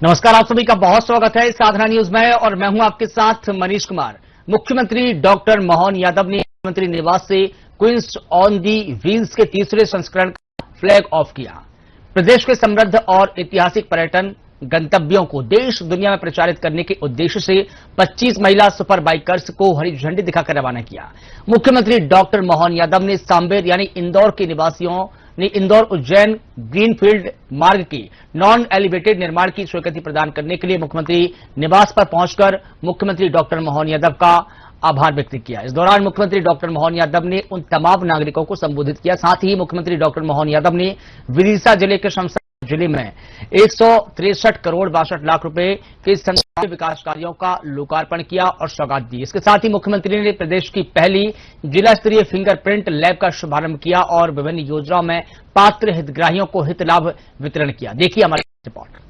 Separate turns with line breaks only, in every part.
नमस्कार, आप सभी का बहुत स्वागत है साधना न्यूज में और मैं हूं आपके साथ मनीष कुमार। मुख्यमंत्री डॉक्टर मोहन यादव ने मुख्यमंत्री निवास से क्वींस ऑन दी व्हील्स के तीसरे संस्करण का फ्लैग ऑफ किया। प्रदेश के समृद्ध और ऐतिहासिक पर्यटन गंतव्यों को देश दुनिया में प्रचारित करने के उद्देश्य से 25 महिला सुपर बाइकर्स को हरी झंडी दिखाकर रवाना किया। मुख्यमंत्री डॉक्टर मोहन यादव ने सांबेर यानी इंदौर के निवासियों ने इंदौर उज्जैन ग्रीनफील्ड मार्ग के नॉन एलिवेटेड निर्माण की स्वीकृति प्रदान करने के लिए मुख्यमंत्री निवास पर पहुंचकर मुख्यमंत्री डॉक्टर मोहन यादव का आभार व्यक्त किया। इस दौरान मुख्यमंत्री डॉक्टर मोहन यादव ने उन तमाम नागरिकों को संबोधित किया। साथ ही मुख्यमंत्री डॉक्टर मोहन यादव ने विदिशा जिले के शमशाबाद जिले में 163 करोड़ 62 लाख रुपए के संचालित विकास कार्यों का लोकार्पण किया और सौगात दी। इसके साथ ही मुख्यमंत्री ने प्रदेश की पहली जिला स्तरीय फिंगरप्रिंट लैब का शुभारंभ किया और विभिन्न योजनाओं में पात्र हितग्राहियों को हित लाभ वितरण किया। देखिए हमारी रिपोर्ट।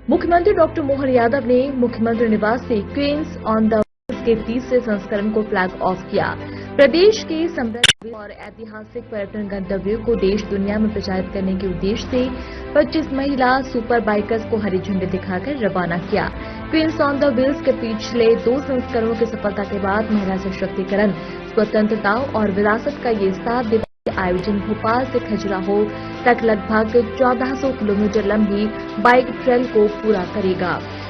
मुख्यमंत्री डॉक्टर मोहन यादव ने मुख्यमंत्री निवास से क्वींस ऑन द व्हील्स के तीसरे संस्करण को फ्लैग ऑफ किया। प्रदेश के समृद्ध और ऐतिहासिक पर्यटन गंतव्यों को देश दुनिया में प्रचारित करने के उद्देश्य से 25 महिला सुपर बाइकर्स को हरी झंडी दिखाकर रवाना किया। क्वींस ऑन द व्हील्स के पिछले 2 संस्करणों की सफलता के बाद महिला सशक्तिकरण, स्वतंत्रता और विरासत का ये 7 दिवसीय आयोजन भोपाल से खजुराहो तक लगभग 1400 किलोमीटर लंबी बाइक ट्रेल को पूरा करेगा।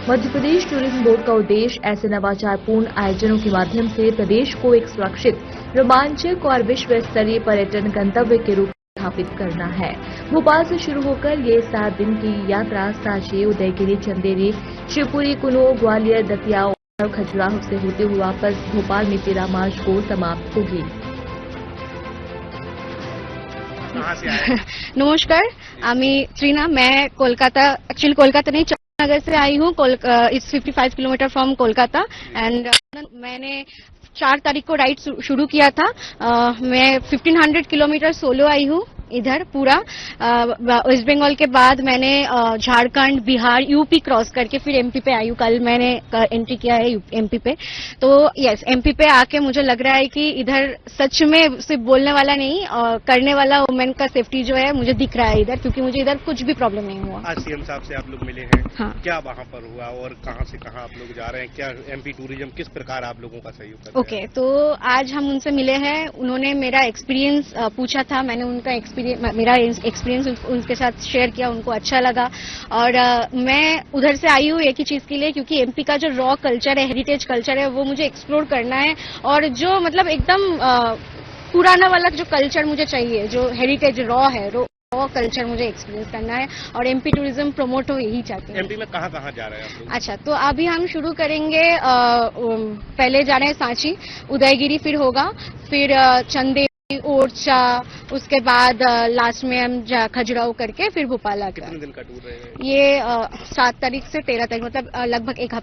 मध्य प्रदेश टूरिज्म बोर्ड का उद्देश्य ऐसे नवाचारपूर्ण आयोजनों के माध्यम से प्रदेश को एक सुरक्षित, रोमांचक और विश्व स्तरीय पर्यटन गंतव्य के रूप में स्थापित करना है। भोपाल से शुरू होकर ये 7 दिन की यात्रा सांची, उदयगिरी, चंदेरी, शिवपुरी, कुनो, ग्वालियर, दतिया और खजुराहो से होते हुए वापस भोपाल में 13 मार्च को समाप्त होगी।
नमस्कार, আমি ত্রিনা। मैं कोलकाता नहीं, नगर से आई हूँ। It's 55 kilometre from Kolkata and मैंने 4 तारीख को राइड शुरू किया था। मैं 1500 किलोमीटर सोलो आई हूँ इधर पूरा। वेस्ट बंगाल के बाद मैंने झारखंड, बिहार, यूपी क्रॉस करके फिर एमपी पे आई हूँ। कल मैंने एंट्री किया है एमपी पे। तो यस, एमपी पे आके मुझे लग रहा है कि इधर सच में सिर्फ बोलने वाला नहीं, करने वाला वुमेन का सेफ्टी जो है मुझे दिख रहा है इधर, क्योंकि मुझे इधर कुछ भी प्रॉब्लम नहीं हुआ।
आज सीएम साहब से आप लोग मिले हैं।
हाँ।
क्या वहाँ पर हुआ और कहाँ से कहाँ आप लोग जा रहे हैं? क्या एमपी टूरिज्म किस प्रकार आप लोगों का सहयोग कर रहा है?
ओके, तो आज हम उनसे मिले हैं। उन्होंने मेरा एक्सपीरियंस पूछा था, मैंने मेरा एक्सपीरियंस उनके साथ शेयर किया। उनको अच्छा लगा और मैं उधर से आई हूँ एक ही चीज के लिए, क्योंकि एमपी का जो रॉ कल्चर है, हेरिटेज कल्चर है, वो मुझे एक्सप्लोर करना है। और जो मतलब एकदम पुराना वाला जो कल्चर मुझे चाहिए, जो हेरिटेज रॉ है, रॉ कल्चर मुझे एक्सपीरियंस करना है और एमपी टूरिज्म प्रमोट हो, यही चाहते हैं।
एमपी में कहाँ कहाँ जा रहे हैं आप लोग?
अच्छा, तो अभी हम शुरू करेंगे, पहले जा रहे हैं सांची, उदयगिरी फिर होगा, फिर चंदेरी, ओरछा, उसके बाद लास्ट में हम खजुराहो करके फिर भोपाल आ गए।
कितने दिन का टूर रहेगा?
ये 7 तारीख से 13 तारीख, मतलब लगभग एक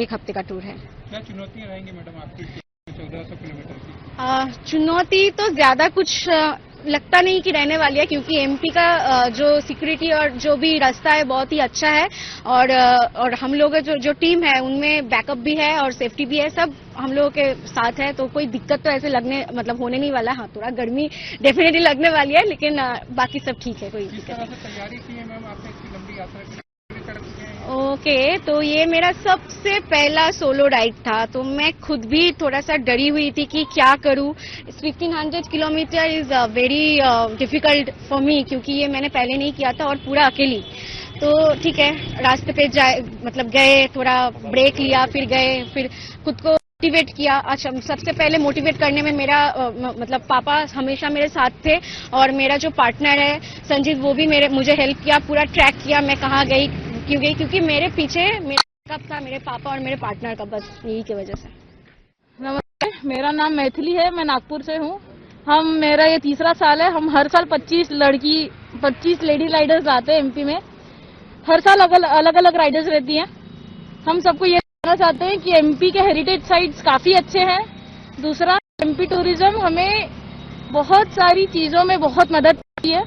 हफ्ते का टूर है।
क्या चुनौतियाँ रहेंगी मैडम आपकी 1400 किलोमीटर की?
चुनौती तो ज्यादा कुछ लगता नहीं कि रहने वाली है, क्योंकि एमपी का जो सिक्योरिटी और जो भी रास्ता है बहुत ही अच्छा है और हम लोग जो टीम है उनमें बैकअप भी है और सेफ्टी भी है, सब हम लोगों के साथ है। तो कोई दिक्कत तो ऐसे होने नहीं वाला। हाँ, थोड़ा गर्मी डेफिनेटली लगने वाली है, लेकिन बाकी सब ठीक है, कोई दिक्कत नहीं।
तैयारी की है मैम आपने इतनी लंबी यात्रा की?
ओके, तो ये मेरा सबसे पहला सोलो राइड था, तो मैं खुद भी थोड़ा सा डरी हुई थी कि क्या करूं। 1500 kilometre is very difficult for me, क्योंकि ये मैंने पहले नहीं किया था और पूरा अकेली। तो ठीक है, रास्ते पे गए, थोड़ा ब्रेक लिया, फिर गए, फिर खुद को मोटिवेट किया। अच्छा, सबसे पहले मोटिवेट करने में मेरा पापा हमेशा मेरे साथ थे और मेरा जो पार्टनर है संजीत, वो भी मुझे हेल्प किया, पूरा ट्रैक किया मैं कहाँ गई, क्यों गई, क्योंकि मेरे पीछे मेरा कप था, मेरे पापा और मेरे पार्टनर का, बस यही की वजह से।
नमस्ते, मेरा नाम मैथिली है, मैं नागपुर से हूँ। मेरा ये तीसरा साल है। हम हर साल 25 लेडी राइडर्स लाते हैं एमपी में। हर साल अलग अलग राइडर्स रहती हैं। हम सबको ये कहना चाहते हैं कि एमपी के हेरिटेज साइट्स काफी अच्छे हैं। दूसरा, एमपी टूरिज्म हमें बहुत सारी चीजों में बहुत मदद करती है,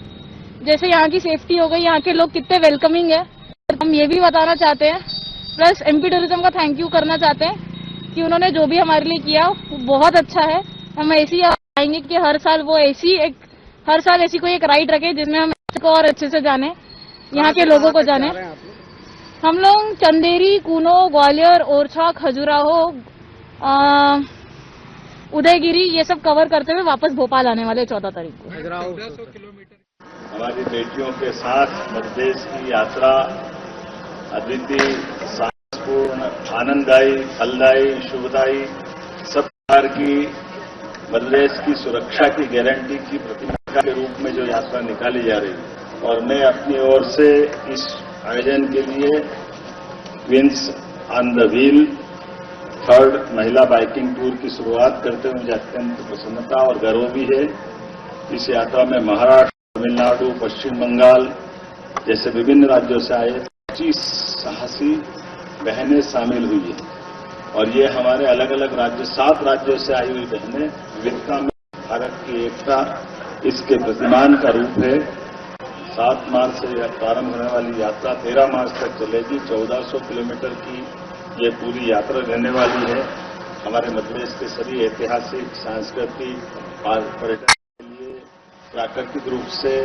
जैसे यहाँ की सेफ्टी हो गई, यहाँ के लोग कितने वेलकमिंग है, हम ये भी बताना चाहते हैं। प्लस एमपी टूरिज्म का थैंक यू करना चाहते हैं कि उन्होंने जो भी हमारे लिए किया वो बहुत अच्छा है। हम ऐसी आएंगे कि हर साल ऐसी कोई एक राइड रखे जिसमें हम को और अच्छे से जाने, यहाँ के लोगों को जाने। हम लोग चंदेरी, कूनो, ग्वालियर, ओरछा, खजुराहो, उदयगिरी ये सब कवर करते हुए वापस भोपाल आने वाले 14 तारीख को।
हमारी बेटियों के साथ मध्यप्रदेश की यात्रा अद्वितीय, शांतिपूर्ण, आनंददायी, फलदायी, शुभदायी, सब प्रकार की मध्यप्रदेश की सुरक्षा की गारंटी की प्रतिमा के रूप में जो यात्रा निकाली जा रही है। और मैं अपनी ओर से इस आयोजन के लिए queen's on the wheel 3rd महिला बाइकिंग टूर की शुरुआत करते हुए मुझे अत्यंत प्रसन्नता और गर्व भी है। इस यात्रा में महाराष्ट्र, तमिलनाडु, पश्चिम बंगाल जैसे विभिन्न राज्यों से आए 25 साहसी बहनें शामिल हुई हैं। और ये हमारे अलग अलग राज्य 7 राज्यों से आई हुई बहनें विविधता में भारत की एकता, इसके प्रतिमान का रूप है। 7 मार्च से प्रारंभ होने वाली यात्रा 13 मार्च तक चलेगी। 1400 किलोमीटर की ये पूरी यात्रा रहने वाली है। हमारे मध्य प्रदेश के सभी ऐतिहासिक, सांस्कृतिक और पर्यटन के लिए प्राकृतिक रूप से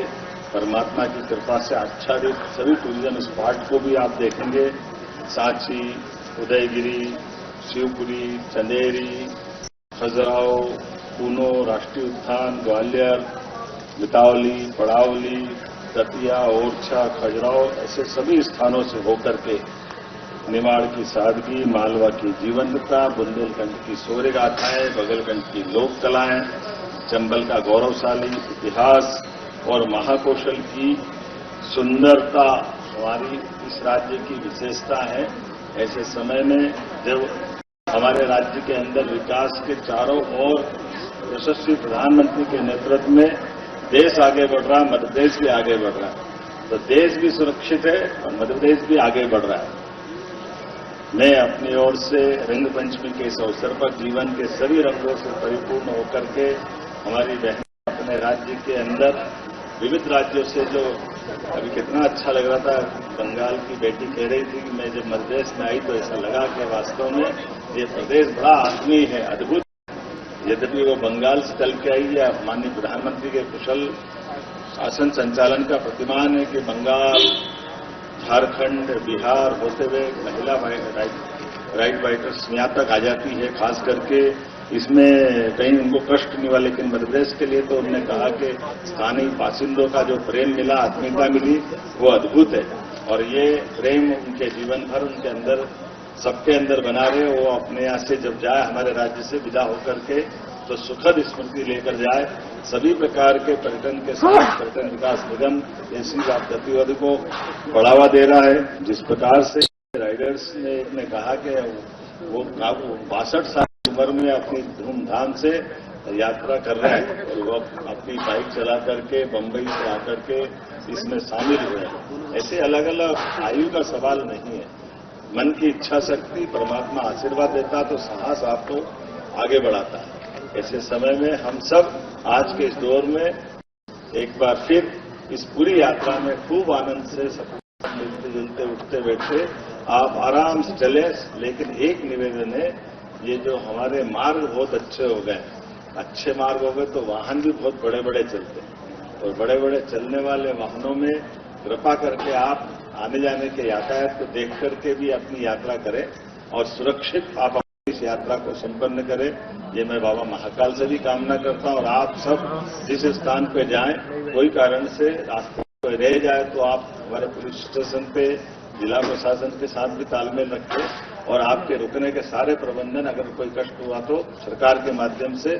परमात्मा की कृपा से आच्छादित सभी टूरिज्म स्पॉट को भी आप देखेंगे। सांची, उदयगिरी, शिवपुरी, चंदेरी, खजुराहो, कूनो राष्ट्रीय उद्यान, ग्वालियर, बितावली, पड़ावली, दतिया, ओरछा, खजुराहो ऐसे सभी स्थानों से होकर के निमाड़ की सादगी, मालवा की जीवंतता, बुंदेलखंड की शौर्य गाथाएं, बगलखंड की लोक कलाएं, चंबल का गौरवशाली इतिहास और महाकौशल की सुंदरता हमारी इस राज्य की विशेषता है। ऐसे समय में जब हमारे राज्य के अंदर विकास के चारों ओर यशस्वी प्रधानमंत्री के नेतृत्व में देश आगे बढ़ रहा है, मध्य प्रदेश भी आगे बढ़ रहा है, तो देश भी सुरक्षित है और मध्य प्रदेश भी आगे बढ़ रहा है। मैं अपनी ओर से रंग पंचमी के इस अवसर पर जीवन के सभी रंगों से परिपूर्ण होकर के हमारी बहनें अपने राज्य के अंदर विविध राज्यों से जो अभी कितना अच्छा लग रहा था, बंगाल की बेटी कह रही थी कि मैं जब मध्य प्रदेश में आई तो ऐसा लगा कि वास्तव में ये प्रदेश बड़ा आत्मीय है, अद्भुत। यद्यपि वो बंगाल से चल के आई है, माननीय प्रधानमंत्री के कुशल शासन संचालन का प्रतिमान है कि बंगाल, झारखंड, बिहार होते हुए महिला राइड बाइकर्स यहाँ तक आ जाती है। खास करके इसमें कहीं उनको कष्ट नहीं हुआ, लेकिन मध्य प्रदेश के लिए तो उन्होंने कहा कि स्थानीय बासिंदों का जो प्रेम मिला, आत्मीयता मिली, वो अद्भुत है। और ये प्रेम उनके जीवन भर उनके अंदर, सबके अंदर बना रहे। वो अपने यहाँ से जब जाए, हमारे राज्य से विदा होकर के, तो सुखद स्मृति लेकर जाए। सभी प्रकार के पर्यटन के साथ पर्यटन विकास निगम ऐसी गतिविधि को बढ़ावा दे रहा है। जिस प्रकार से राइडर्स ने कहा कि वो 62 साल की उम्र में अपनी धूमधाम से यात्रा कर रहे हैं और वो अपनी बाइक चला करके बम्बई से आकर के इसमें शामिल हुए हैं। ऐसे अलग अलग आयु का सवाल नहीं है। मन की इच्छा शक्ति, परमात्मा आशीर्वाद देता तो साहस आपको आगे बढ़ाता है। ऐसे समय में हम सब आज के इस दौर में एक बार फिर इस पूरी यात्रा में खूब आनंद से सब मिलते जुलते, उठते बैठते आप आराम से चले। लेकिन एक निवेदन है, ये जो हमारे मार्ग बहुत अच्छे हो गए, अच्छे मार्ग हो गए तो वाहन भी बहुत बड़े बड़े चलते हैं। और बड़े बड़े चलने वाले वाहनों में कृपा करके आप आने जाने के यातायात को देख करके भी अपनी यात्रा करें और सुरक्षित आप इस यात्रा को संपन्न करें। ये मैं बाबा महाकाल से भी कामना करता हूं। और आप सब जिस स्थान पे जाएं, कोई कारण से रास्ते में रह जाए तो आप हमारे पुलिस स्टेशन पे जिला प्रशासन के साथ भी तालमेल रखें और आपके रुकने के सारे प्रबंधन, अगर कोई कष्ट हुआ तो सरकार के माध्यम से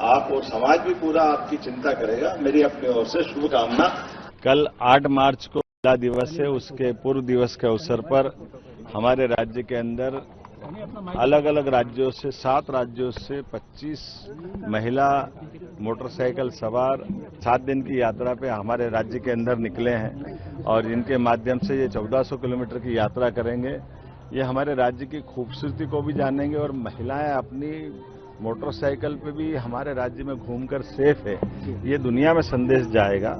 आप और समाज भी पूरा आपकी चिंता करेगा। मेरी अपनी ओर से शुभकामना।
कल 8 मार्च को महिला दिवस है, उसके पूर्व दिवस के अवसर पर हमारे राज्य के अंदर अलग अलग राज्यों से 7 राज्यों से 25 महिला मोटरसाइकिल सवार 7 दिन की यात्रा पे हमारे राज्य के अंदर निकले हैं और इनके माध्यम से ये 1400 किलोमीटर की यात्रा करेंगे। ये हमारे राज्य की खूबसूरती को भी जानेंगे और महिलाएं अपनी मोटरसाइकिल पे भी हमारे राज्य में घूमकर सेफ है, ये दुनिया में संदेश जाएगा।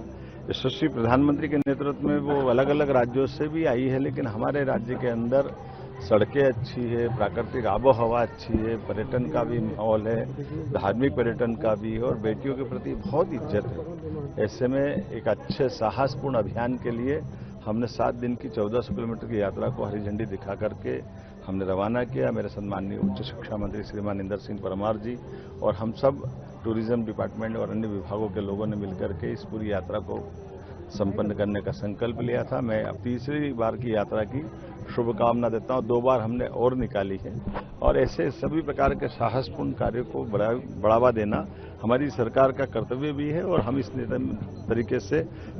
यशस्वी प्रधानमंत्री के नेतृत्व में वो अलग अलग राज्यों से भी आई है, लेकिन हमारे राज्य के अंदर सड़कें अच्छी है, प्राकृतिक आबो हवा अच्छी है, पर्यटन का भी माहौल है, धार्मिक पर्यटन का भी, और बेटियों के प्रति बहुत इज्जत है। ऐसे में एक अच्छे साहसपूर्ण अभियान के लिए हमने 7 दिन की 1400 किलोमीटर की यात्रा को हरी झंडी दिखा करके हमने रवाना किया। मेरे सम्माननीय उच्च शिक्षा मंत्री श्रीमान इंदर सिंह परमार जी और हम सब टूरिज्म डिपार्टमेंट और अन्य विभागों के लोगों ने मिलकर के इस पूरी यात्रा को संपन्न करने का संकल्प लिया था। मैं अब तीसरी बार की यात्रा की शुभकामना देता हूं। 2 बार हमने और निकाली है और ऐसे सभी प्रकार के साहसपूर्ण कार्यों को बढ़ावा देना हमारी सरकार का कर्तव्य भी है और हम इस तरीके से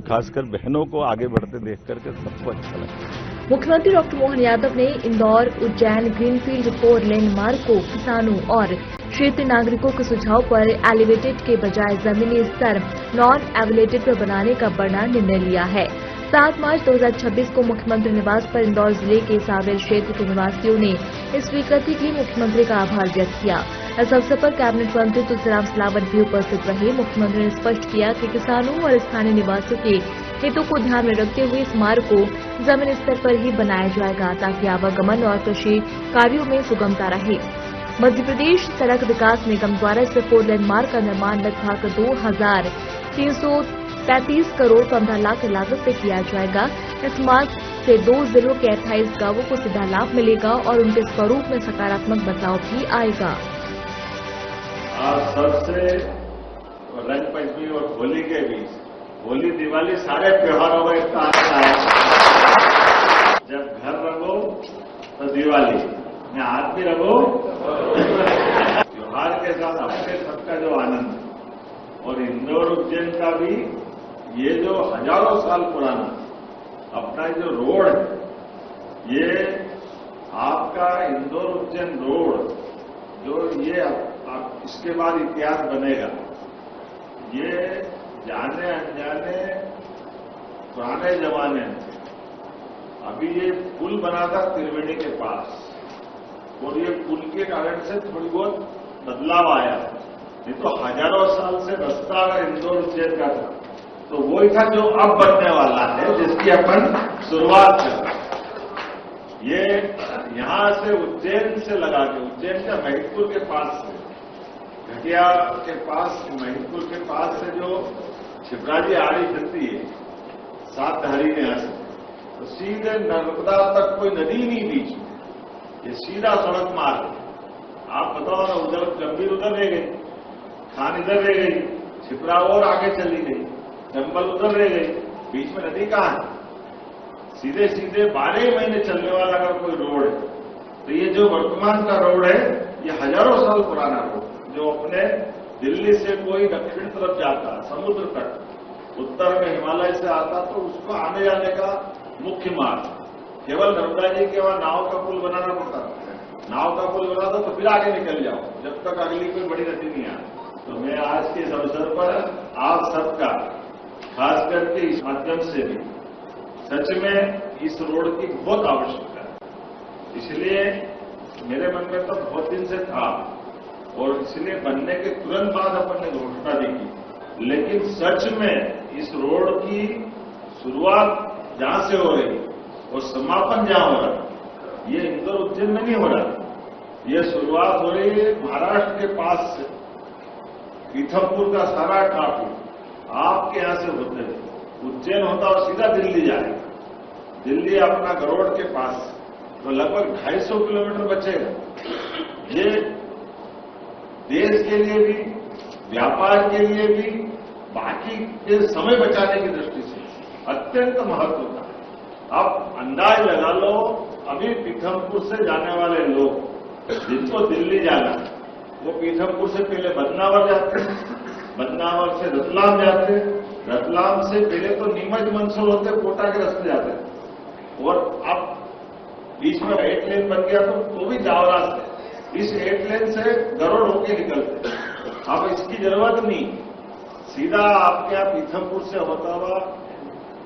खासकर बहनों को आगे बढ़ते देख करके सबको अच्छा लगता है।
मुख्यमंत्री डॉक्टर मोहन यादव ने इंदौर उज्जैन ग्रीनफील्ड 4 लेन मार्ग को किसानों और क्षेत्रीय नागरिकों के सुझाव पर एलिवेटेड के बजाय जमीनी स्तर नॉन एलिवेटेड पर बनाने का बड़ा निर्णय लिया है। 7 मार्च 2026 को मुख्यमंत्री निवास पर इंदौर जिले के सावेर क्षेत्र के निवासियों ने इस स्वीकृति के लिए मुख्यमंत्री का आभार व्यक्त किया। इस अवसर पर कैबिनेट मंत्री तुलसीराम सिलावट भी उपस्थित रहे। मुख्यमंत्री ने स्पष्ट किया कि किसानों और स्थानीय निवासियों के हितों को ध्यान में रखते हुए इस मार्ग को जमीनी स्तर पर ही बनाया जाएगा ताकि आवागमन और कृषि कार्यों में सुगमता रहे। मध्य प्रदेश सड़क विकास निगम द्वारा इस 4 लेन मार्ग का निर्माण लगभग 2333 करोड़ 15 लाख की लागत से किया जाएगा। इस मार्ग से 2 जिलों के 28 गांवों को सीधा लाभ मिलेगा और उनके स्वरूप में सकारात्मक बदलाव भी आएगा।
आज सबसे रंग पंचमी और होली के बीच होली दिवाली सारे त्योहारों में इसका आनंद आएगा। जब घर रंगो तो दिवाली में हाथ भी रंगो त्योहार के साथ अपने सबका जो आनंद। और इंदौर उज्जैन का भी ये जो हजारों साल पुराना अपना जो रोड है, ये आपका इंदौर उज्जैन रोड जो ये इसके बाद इतिहास बनेगा। ये जाने अनजाने पुराने जमाने में अभी ये पुल बना था त्रिवेणी के पास और ये पुल के कारण से थोड़ी बहुत बदलाव आया। नहीं तो हजारों साल से रास्ता इंदौर उज्जैन का था, तो वही था जो अब बनने वाला है, जिसकी अपन शुरुआत कर। ये यहां से उज्जैन से लगा के उज्जैन का महिदपुर के पास से घटिया के पास महिदपुर के पास से जो छिपराजी आड़ी चलती है 7 धरी में यहां से, तो सीधे नर्मदा तक कोई नदी नहीं बीच में, ये सीधा सड़क मार्ग। आप बताओ ना, उधर गंभीर उधर रह गई, खान इधर रह गई, छिपरा और आगे चली गई, चंबल उधर रह गई, बीच में नदी कहां है? सीधे सीधे 12 महीने चलने वाला अगर कोई रोड है तो ये जो वर्तमान का रोड है ये हजारों साल पुराना रोड, जो अपने दिल्ली से कोई दक्षिण तरफ जाता समुद्र तक, उत्तर में हिमालय से आता, तो उसको आने जाने का मुख्य मार्ग केवल नर्मदा जी के वहां नाव का पुल बनाना पड़ता है। नाव का पुल बना दो तो फिर आगे निकल जाओ, जब तक अगली कोई बड़ी नदी नहीं आती। तो मैं आज के इस अवसर पर आप सबका खास करके इस माध्यम से भी सच में इस रोड की बहुत आवश्यकता है। इसलिए मेरे मन में तो बहुत दिन से था और इसलिए बनने के तुरंत बाद अपन ने घोषणा दी की, लेकिन सच में इस रोड की शुरुआत जहां से हो रही और समापन जहां हो रहा, ये इंदौर उज्जैन में नहीं हो रहा, ये शुरुआत हो रही है महाराष्ट्र के पास से। पीथमपुर का सारा ट्रैफिक आपके यहां से होते हुए उज्जैन होता और सीधा दिल्ली जाएगा, दिल्ली अपना गरोड़ के पास, तो लगभग 250 किलोमीटर बचेगा। ये देश के लिए भी, व्यापार के लिए भी, बाकी के समय बचाने की दृष्टि से अत्यंत महत्व का है। अब अंदाज लगा लो, अभी पीथमपुर से जाने वाले लोग जिनको दिल्ली जाना, वो पीथमपुर से पहले बदनावर जाते, बदनावर से रतलाम जाते, रतलाम से पहले तो नीमच मंदसौर होते कोटा के रास्ते जाते, और अब बीच में 8 लेन बन गया तो भी जावरा से इस 8 लेन से गरुड़ होके निकलते। अब इसकी जरूरत नहीं, सीधा आपके यहाँ पीथमपुर से होता हुआ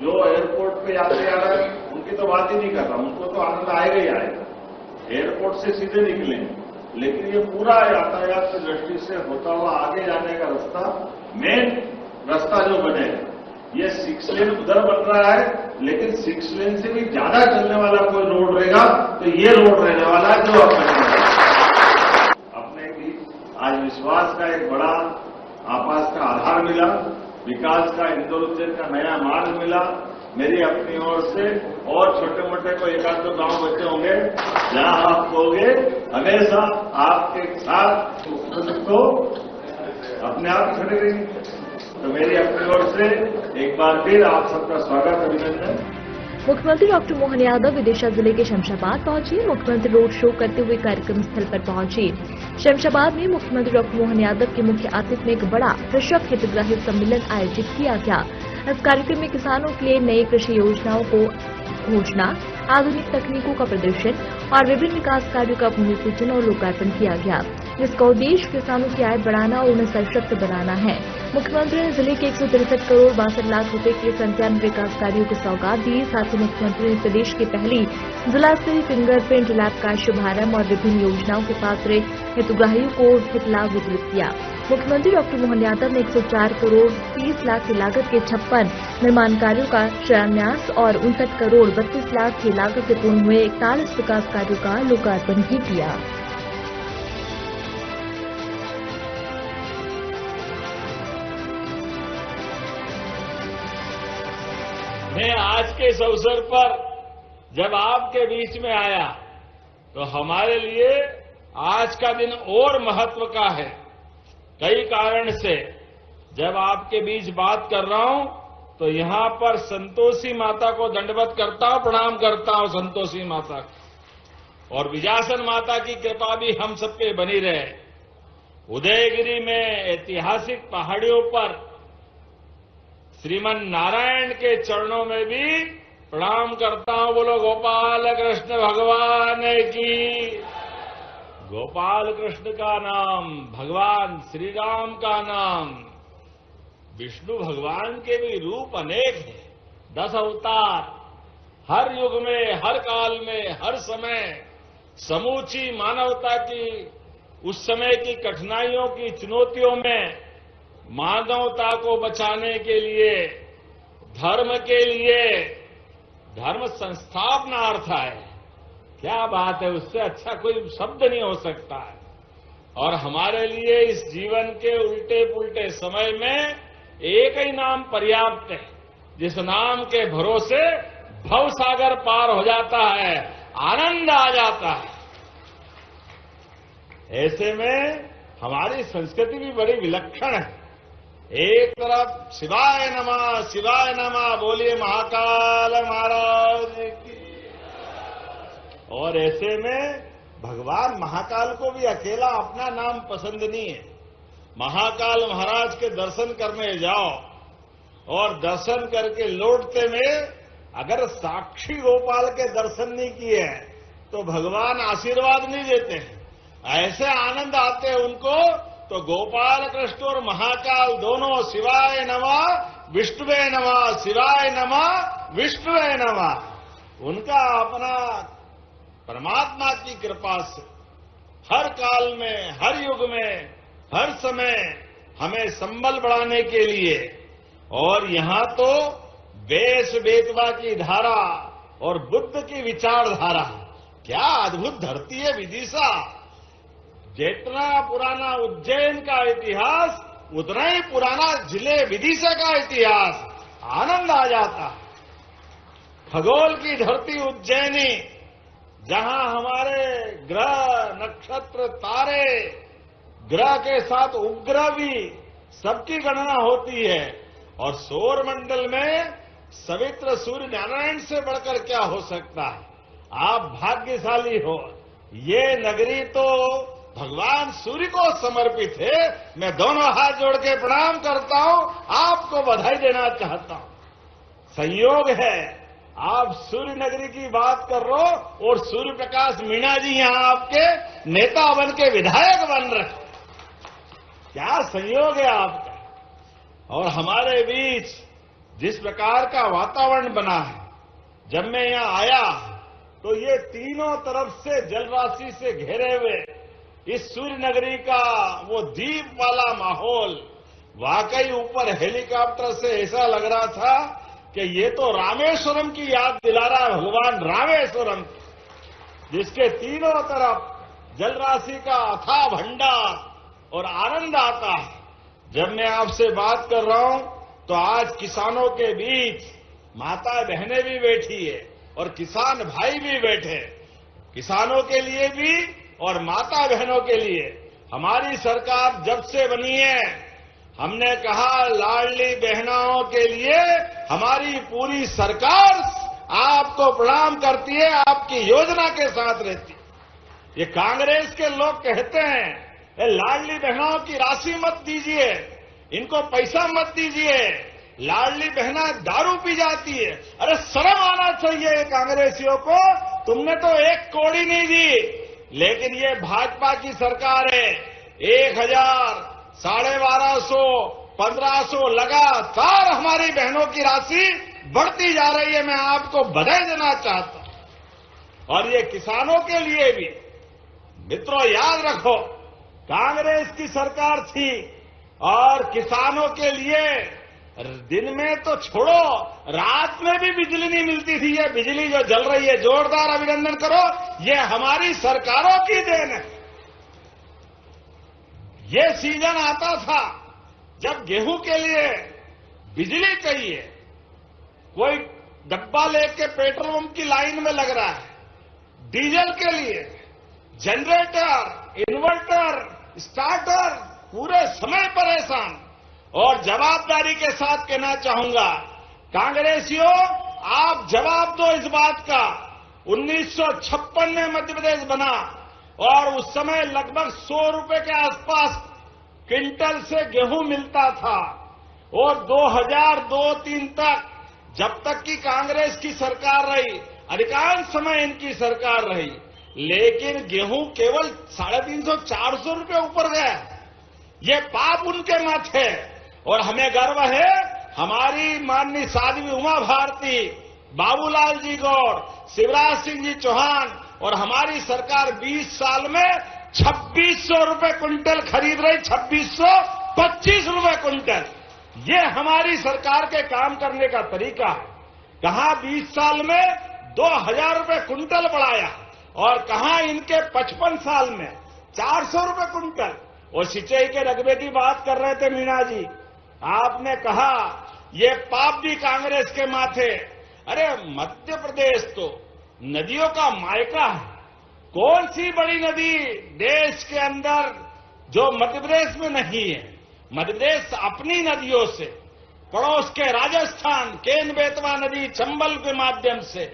जो एयरपोर्ट पे यात्री आ रहे हैं उनकी तो बात ही नहीं कर रहा, उनको तो आनंद आएगा ही आएगा, एयरपोर्ट से सीधे निकले। लेकिन ये पूरा यातायात की दृष्टि से होता हुआ आगे जाने का रास्ता, मेन रास्ता जो बने, ये 6 लेन उधर बन रहा है, लेकिन 6 लेन से भी ज्यादा चलने वाला कोई रोड रहेगा तो ये रोड रहने वाला है जो अपने भी आज विश्वास का एक बड़ा आपास का आधार मिला, विकास का इंदौर उज्जैन का नया मार्ग मिला। मेरी अपनी ओर से और छोटे मोटे को एक आध दो गांव बचे होंगे जहां आप कहोगे हमेशा आपके साथ तो अपने आप ही खड़े रहेंगे। तो मेरी अपनी ओर से एक बार फिर आप सबका स्वागत, अभिनंदन।
मुख्यमंत्री डॉक्टर मोहन यादव विदिशा जिले के शमशाबाद पहुंचे। मुख्यमंत्री रोड शो करते हुए कार्यक्रम स्थल पर पहुंचे। शमशाबाद में मुख्यमंत्री डॉक्टर मोहन यादव के मुख्य आतिथ्य में एक बड़ा कृषक हितग्राही सम्मेलन आयोजित किया गया। इस कार्यक्रम में किसानों के लिए नई कृषि योजनाओं को घोषणा, आधुनिक तकनीकों का प्रदर्शन और विभिन्न विकास कार्यों का भूमि पूजन और लोकार्पण किया गया, जिसका उद्देश्य किसानों की आय बढ़ाना और उन्हें सशक्त बनाना है। मुख्यमंत्री ने जिले के 163 करोड़ 62 लाख रुपए के 97 विकास कार्यों की सौगात दी। साथ ही मुख्यमंत्री ने प्रदेश की पहली जिला स्तरीय फिंगरप्रिंट लैब का शुभारंभ और विभिन्न योजनाओं के पात्र हितग्राहियों को हित लाभ वितरित किया। मुख्यमंत्री डॉक्टर मोहन यादव ने 104 करोड़ 30 लाख की लागत के 56 निर्माण कार्यों का शिलान्यास और 59 करोड़ 32 लाख की लागत से पूर्ण हुए 41 विकास कार्यों का लोकार्पण भी किया।
मैं आज के इस अवसर पर जब आपके बीच में आया तो हमारे लिए आज का दिन और महत्व का है। कई कारण से जब आपके बीच बात कर रहा हूं तो यहां पर संतोषी माता को दंडवत करता हूं, प्रणाम करता हूं संतोषी माता को, और विजासन माता की कृपा भी हम सब पे बनी रहे। उदयगिरी में ऐतिहासिक पहाड़ियों पर श्रीमन नारायण के चरणों में भी प्रणाम करता हूं। बोलो गोपाल कृष्ण भगवान की। गोपाल कृष्ण का नाम, भगवान श्री राम का नाम, विष्णु भगवान के भी रूप अनेक हैं, 10 अवतार, हर युग में, हर काल में, हर समय समूची मानवता की उस समय की कठिनाइयों की चुनौतियों में मानवता को बचाने के लिए, धर्म के लिए, धर्म संस्थापनार्थ है। क्या बात है, उससे अच्छा कोई शब्द नहीं हो सकता है। और हमारे लिए इस जीवन के उल्टे पुल्टे समय में एक ही नाम पर्याप्त है, जिस नाम के भरोसे भवसागर पार हो जाता है, आनंद आ जाता है। ऐसे में हमारी संस्कृति भी बड़ी विलक्षण है। एक तरफ शिवाय नमः बोलिए महाकाल महाराज की। और ऐसे में भगवान महाकाल को भी अकेला अपना नाम पसंद नहीं है। महाकाल महाराज के दर्शन करने जाओ और दर्शन करके लौटते में अगर साक्षी गोपाल के दर्शन नहीं किए तो भगवान आशीर्वाद नहीं देते हैं। ऐसे आनंद आते हैं उनको तो गोपाल कृष्ण और महाकाल दोनों शिवाय नमः विष्णुवे नमः, शिवाय नमः विष्णुवे नमः। उनका अपना परमात्मा की कृपा से हर काल में, हर युग में, हर समय हमें संबल बढ़ाने के लिए। और यहां तो वेश बेतवा की धारा और बुद्ध की विचारधारा, क्या अद्भुत धरती है विदिशा। जितना पुराना उज्जैन का इतिहास उतना ही पुराना जिले विदिशा का इतिहास। आनंद आ जाता। खगोल की धरती उज्जैनी, जहां हमारे ग्रह नक्षत्र तारे, ग्रह के साथ उपग्रह भी सबकी गणना होती है। और सौर मंडल में सवित्र सूर्य नारायण से बढ़कर क्या हो सकता है। आप भाग्यशाली हो। ये नगरी तो भगवान सूर्य को समर्पित है। मैं दोनों हाथ जोड़ के प्रणाम करता हूं, आपको बधाई देना चाहता हूं। संयोग है आप सूर्य नगरी की बात कर रहे हो और सूर्य प्रकाश मीणा जी यहां आपके नेता बन के विधायक बन रहे। क्या संयोग है आपका और हमारे बीच जिस प्रकार का वातावरण बना है। जब मैं यहां आया तो ये तीनों तरफ से जलराशि से घिरे हुए इस सूर्य नगरी का वो द्वीप वाला माहौल वाकई ऊपर हेलीकॉप्टर से ऐसा लग रहा था कि ये तो रामेश्वरम की याद दिला रहा है, भगवान रामेश्वरम, जिसके तीनों तरफ जलराशि का अथाह भंडार और आनंद आता है। जब मैं आपसे बात कर रहा हूं तो आज किसानों के बीच माता बहनें भी बैठी है और किसान भाई भी बैठे। किसानों के लिए भी और माता बहनों के लिए हमारी सरकार जब से बनी है, हमने कहा लाडली बहनाओं के लिए हमारी पूरी सरकार आपको प्रणाम करती है, आपकी योजना के साथ रहती है। ये कांग्रेस के लोग कहते हैं लाडली बहनों की राशि मत दीजिए, इनको पैसा मत दीजिए, लाडली बहना दारू पी जाती है। अरे शर्म आना चाहिए कांग्रेसियों को, तुमने तो एक कौड़ी नहीं दी। लेकिन ये भाजपा की सरकार है, 1000, 1250, 1500 लगातार हमारी बहनों की राशि बढ़ती जा रही है। मैं आपको बधाई देना चाहता हूं। और ये किसानों के लिए भी मित्रों याद रखो, कांग्रेस की सरकार थी और किसानों के लिए दिन में तो छोड़ो, रात में भी बिजली नहीं मिलती थी। ये बिजली जो जल रही है, जोरदार अभिनंदन करो, ये हमारी सरकारों की देन है। ये सीजन आता था जब गेहूं के लिए बिजली चाहिए, कोई डब्बा लेके पेट्रोल पंप की लाइन में लग रहा है, डीजल के लिए जनरेटर, इन्वर्टर, स्टार्टर, पूरे समय परेशान। और जवाबदारी के साथ कहना चाहूंगा, कांग्रेसियों आप जवाब दो इस बात का। 1956 में मध्य प्रदेश बना और उस समय लगभग 100 रुपए के आसपास क्विंटल से गेहूं मिलता था। और 2002-03 तक, जब तक की कांग्रेस की सरकार रही, अधिकांश समय इनकी सरकार रही, लेकिन गेहूं केवल 350-400 रुपए ऊपर गया। ये पाप उनके माथे है। और हमें गर्व है, हमारी माननीय साध्वी उमा भारती, बाबूलाल जी गौड़, शिवराज सिंह जी चौहान और हमारी सरकार 20 साल में 2600 रुपए क्विंटल खरीद रही, 2625 रुपए क्विंटल। ये हमारी सरकार के काम करने का तरीका है। कहां 20 साल में 2000 रुपए क्विंटल बढ़ाया और कहां इनके 55 साल में 400 रुपए क्विंटल। और सिंचाई के रकबे की बात कर रहे थे मीणा जी, आपने कहा ये पाप भी कांग्रेस के माथे। अरे मध्य प्रदेश तो नदियों का मायका है। कौन सी बड़ी नदी देश के अंदर जो मध्य प्रदेश में नहीं है? मध्य प्रदेश अपनी नदियों से, पड़ोस के राजस्थान केन बेतवा नदी चंबल के माध्यम से,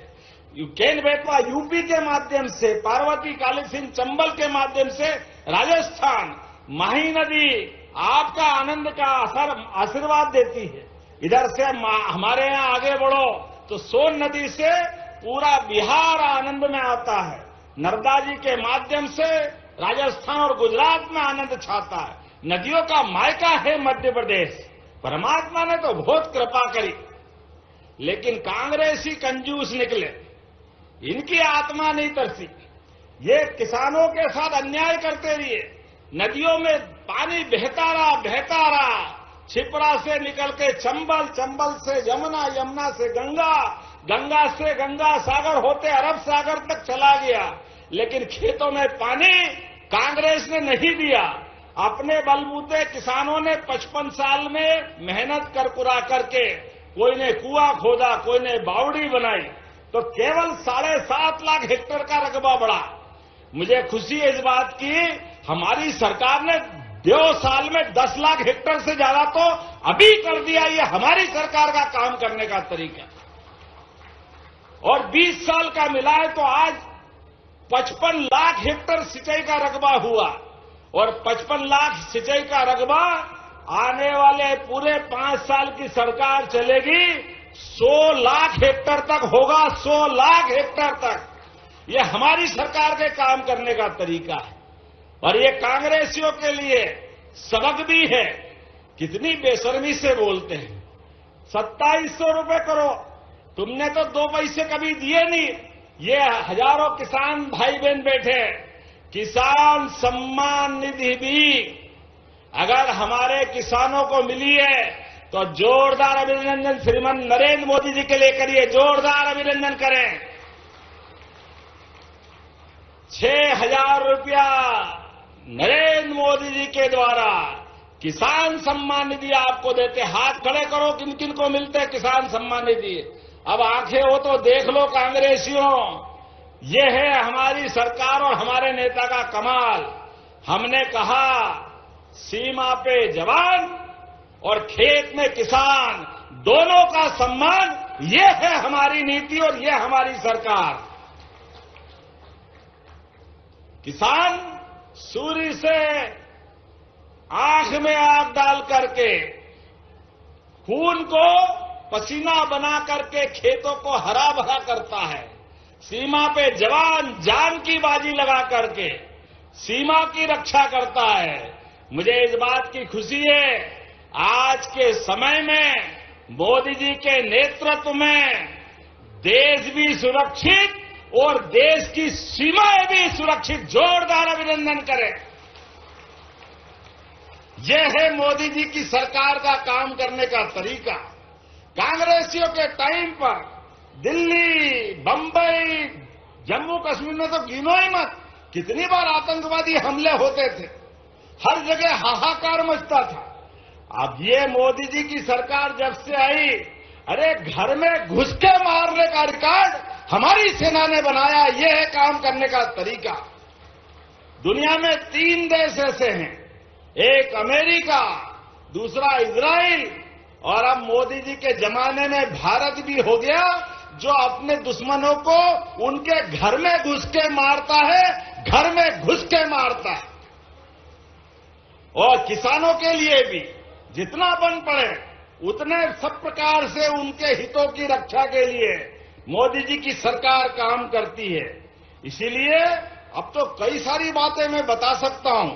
केन बेतवा यूपी के माध्यम से, पार्वती काली सिंह चंबल के माध्यम से राजस्थान, माही नदी आपका आनंद का आशीर्वाद देती है। इधर से हमारे यहां आगे बढ़ो तो सोन नदी से पूरा बिहार आनंद में आता है। नर्मदा जी के माध्यम से राजस्थान और गुजरात में आनंद छाता है। नदियों का मायका है मध्य प्रदेश। परमात्मा ने तो बहुत कृपा करी, लेकिन कांग्रेसी कंजूस निकले, इनकी आत्मा नहीं तरसी। ये किसानों के साथ अन्याय करते रहिए। नदियों में पानी बहता रहा, छिपरा से निकल के चंबल, चंबल से यमुना, यमुना से गंगा, गंगा से गंगा सागर होते अरब सागर तक चला गया। लेकिन खेतों में पानी कांग्रेस ने नहीं दिया। अपने बलबूते किसानों ने 55 साल में मेहनत कर कुरा करके, कोई ने कुआं खोदा, कोई ने बावड़ी बनाई, तो केवल 7.5 लाख हेक्टेयर का रकबा बढ़ा। मुझे खुशी है इस बात की, हमारी सरकार ने 2 साल में 10 लाख हेक्टेयर से ज्यादा तो अभी कर दिया। ये हमारी सरकार का काम करने का तरीका। और 20 साल का मिला है तो आज 55 लाख हेक्टेयर सिंचाई का रकबा हुआ। और 55 लाख सिंचाई का रकबा आने वाले पूरे 5 साल की सरकार चलेगी, 100 लाख हेक्टेयर तक होगा, 100 लाख हेक्टेयर तक। ये हमारी सरकार के काम करने का तरीका है और ये कांग्रेसियों के लिए सबक भी है। कितनी बेशर्मी से बोलते हैं। 2700 रुपए करो, तुमने तो 2 पैसे कभी दिए नहीं। ये हजारों किसान भाई बहन बैठे, किसान सम्मान निधि भी अगर हमारे किसानों को मिली है तो जोरदार अभिनंदन श्रीमान नरेंद्र मोदी जी के लिए करिए, जोरदार अभिनंदन करें। 6,000 रुपया नरेंद्र मोदी जी के द्वारा किसान सम्मान निधि आपको देते। हाथ खड़े करो, किन किन को मिलते हैं किसान सम्मान निधि। अब आंखें हो तो देख लो कांग्रेसियों, ये है हमारी सरकार और हमारे नेता का कमाल। हमने कहा सीमा पे जवान और खेत में किसान दोनों का सम्मान, ये है हमारी नीति और ये हमारी सरकार। किसान सूर्य से आंख में आग डाल करके, खून को पसीना बना करके खेतों को हरा भरा करता है। सीमा पे जवान जान की बाजी लगा करके सीमा की रक्षा करता है। मुझे इस बात की खुशी है, आज के समय में मोदी जी के नेतृत्व में देश भी सुरक्षित और देश की सीमाएं भी सुरक्षित। जोरदार अभिनंदन करें। यह है मोदी जी की सरकार का काम करने का तरीका। कांग्रेसियों के टाइम पर दिल्ली, बंबई, जम्मू कश्मीर में तो गिनो ही मत, कितनी बार आतंकवादी हमले होते थे, हर जगह हाहाकार मचता था। अब ये मोदी जी की सरकार जब से आई, अरे घर में घुस के मारने का रिकॉर्ड हमारी सेना ने बनाया। ये है काम करने का तरीका। दुनिया में 3 देश ऐसे हैं, एक अमेरिका, दूसरा इजराइल और अब मोदी जी के जमाने में भारत भी हो गया, जो अपने दुश्मनों को उनके घर में घुस के मारता है, घर में घुस के मारता है। और किसानों के लिए भी जितना बन पड़े उतने सब प्रकार से उनके हितों की रक्षा के लिए मोदी जी की सरकार काम करती है। इसीलिए अब तो कई सारी बातें मैं बता सकता हूं,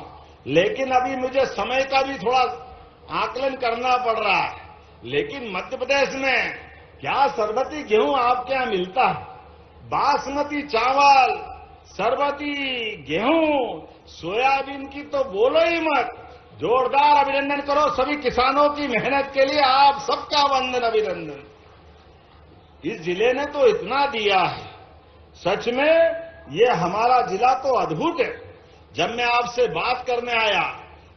लेकिन अभी मुझे समय का भी थोड़ा आकलन करना पड़ रहा है। लेकिन मध्य प्रदेश में क्या सरबती गेहूं आपके यहां मिलता है? बासमती चावल, सरबती गेहूं, सोयाबीन की तो बोलो ही मत। जोरदार अभिनंदन करो सभी किसानों की मेहनत के लिए। आप सबका वंदन, अभिनंदन। इस जिले ने तो इतना दिया है, सच में ये हमारा जिला तो अद्भुत है। जब मैं आपसे बात करने आया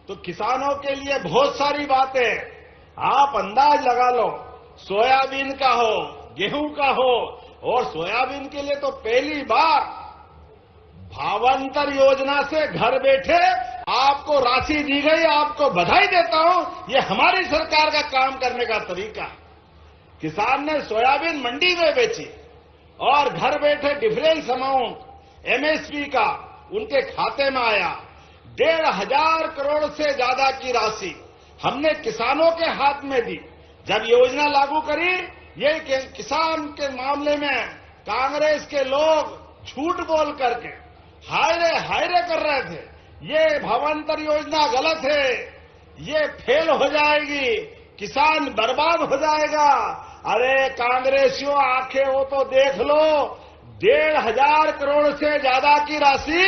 तो किसानों के लिए बहुत सारी बातें आप अंदाज लगा लो, सोयाबीन का हो, गेहूं का हो, और सोयाबीन के लिए तो पहली बार भावांतर योजना से घर बैठे आपको राशि दी गई। आपको बधाई देता हूं, ये हमारी सरकार का काम करने का तरीका। किसान ने सोयाबीन मंडी में बेची और घर बैठे डिफरेंस अमाउंट एमएसपी का उनके खाते में आया। 1,500 करोड़ से ज्यादा की राशि हमने किसानों के हाथ में दी। जब योजना लागू करी, ये किसान के मामले में कांग्रेस के लोग झूठ बोल करके हाय रे कर रहे थे, ये भावांतर योजना गलत है, ये फेल हो जाएगी, किसान बर्बाद हो जाएगा। अरे कांग्रेसियों, आंखें हो तो देख लो, 1,500 करोड़ से ज्यादा की राशि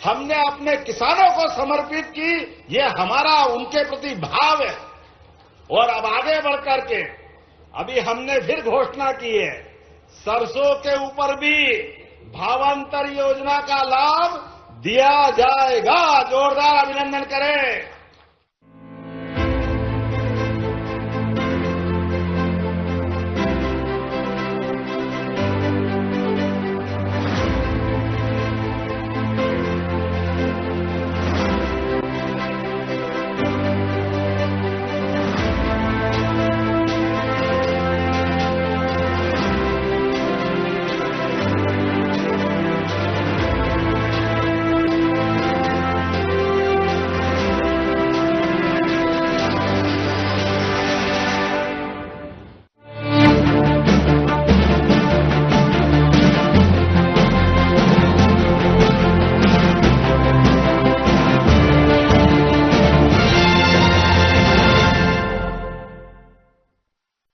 हमने अपने किसानों को समर्पित की। ये हमारा उनके प्रति भाव है। और अब आगे बढ़कर के अभी हमने फिर घोषणा की है, सरसों के ऊपर भी भावांतर योजना का लाभ दिया जाएगा। जोरदार अभिनंदन करें।